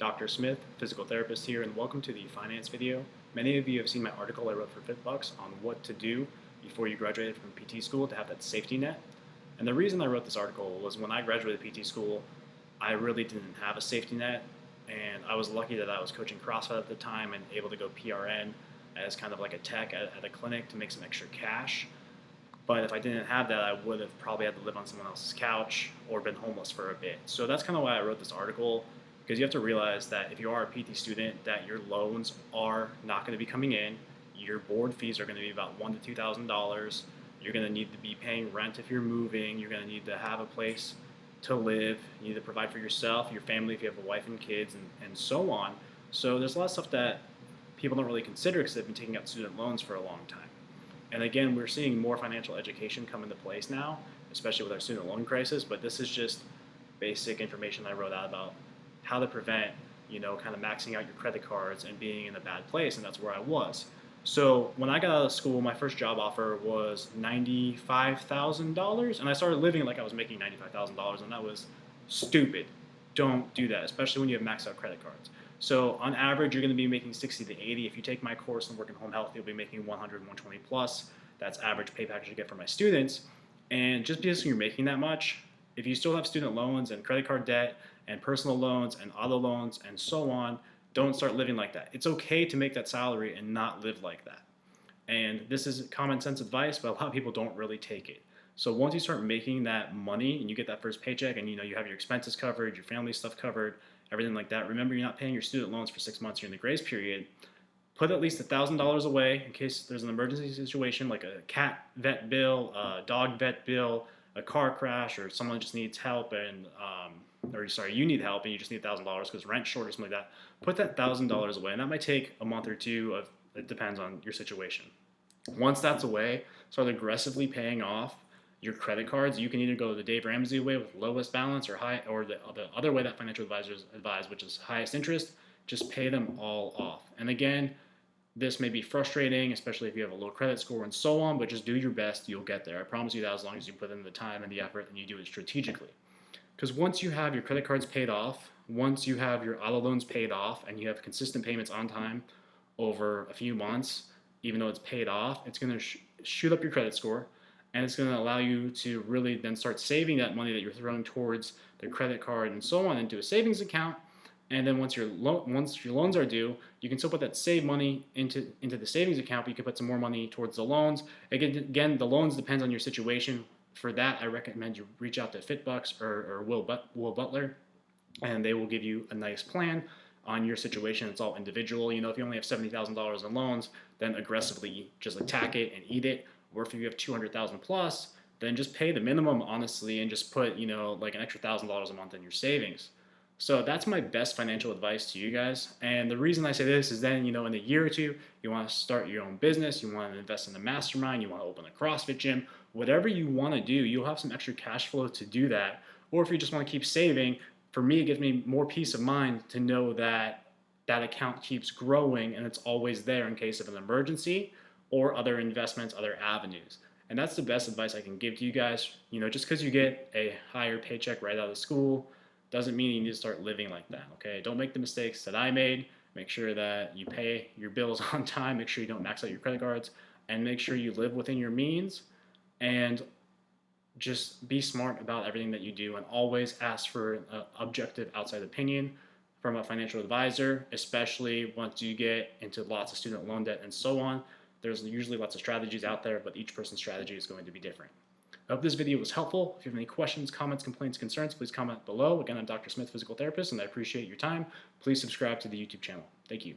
Dr. Smith, physical therapist here, and welcome to the finance video. Many of you have seen my article I wrote for FitBucks on what to do before you graduated from PT school to have that safety net. And the reason I wrote this article was when I graduated PT school, I really didn't have a safety net, and I was lucky that I was coaching CrossFit at the time and able to go PRN as kind of like a tech at a clinic to make some extra cash. But if I didn't have that, I would have probably had to live on someone else's couch or been homeless for a bit. So that's kind of why I wrote this article, because you have to realize that if you are a PT student, that your loans are not going to be coming in. Your board fees are going to be about $1,000 to $2,000. You're going to need to be paying rent if you're moving. You're going to need to have a place to live. You need to provide for yourself, your family, if you have a wife and kids, and so on. So there's a lot of stuff that people don't really consider because they've been taking out student loans for a long time. And again, we're seeing more financial education come into place now, especially with our student loan crisis, but this is just basic information I wrote out about how to prevent, kind of maxing out your credit cards and being in a bad place, and that's where I was. So when I got out of school, my first job offer was $95,000, and I started living like I was making $95,000, and that was stupid. Don't do that, especially when you have maxed out credit cards. So on average, you're going to be making 60 to 80. If you take my course and work in home health, you'll be making 100, 120 plus. That's average pay package you get for my students. And just because you're making that much, if you still have student loans and credit card debt and personal loans and auto loans and so on, don't start living like that. It's okay to make that salary and not live like that. And this is common sense advice, but a lot of people don't really take it. So once you start making that money and you get that first paycheck and you have your expenses covered, your family stuff covered, everything like that, remember you're not paying your student loans for 6 months, you're in the grace period. Put at least $1,000 away in case there's an emergency situation like a cat vet bill, a dog vet bill, a car crash, or someone just needs help and you need help and you just need $1,000 because rent's short or something like that. Put that $1,000 away, and that might take a month or two. It depends on your situation. Once that's away, start aggressively paying off your credit cards. You can either go the Dave Ramsey way with lowest balance or the other way that financial advisors advise, which is highest interest. Just pay them all off. And again, this may be frustrating, especially if you have a low credit score and so on, but just do your best. You'll get there. I promise you that, as long as you put in the time and the effort and you do it strategically. Because once you have your credit cards paid off, once you have your auto loans paid off, and you have consistent payments on time over a few months, even though it's paid off, it's going to shoot up your credit score, and it's going to allow you to really then start saving that money that you're throwing towards the credit card and so on into a savings account. And then once your loans are due, you can still put that saved money into the savings account, but you can put some more money towards the loans. Again, the loans depends on your situation. For that, I recommend you reach out to FitBucks or Will Butler, and they will give you a nice plan on your situation. It's all individual. If you only have $70,000 in loans, then aggressively just attack it and eat it. Or if you have $200,000 plus, then just pay the minimum, honestly, and just put like an extra $1,000 a month in your savings. So that's my best financial advice to you guys. And the reason I say this is then, in a year or two, you want to start your own business, you want to invest in a mastermind, you want to open a CrossFit gym, whatever you want to do, you'll have some extra cash flow to do that. Or if you just want to keep saving, for me, it gives me more peace of mind to know that that account keeps growing and it's always there in case of an emergency or other investments, other avenues. And that's the best advice I can give to you guys. Just because you get a higher paycheck right out of school doesn't mean you need to start living like that, okay? Don't make the mistakes that I made. Make sure that you pay your bills on time. Make sure you don't max out your credit cards. And make sure you live within your means. And just be smart about everything that you do. And always ask for an objective outside opinion from a financial advisor, especially once you get into lots of student loan debt and so on. There's usually lots of strategies out there, but each person's strategy is going to be different. I hope this video was helpful. If you have any questions, comments, complaints, concerns, please comment below. Again, I'm Dr. Smith, physical therapist, and I appreciate your time. Please subscribe to the YouTube channel. Thank you.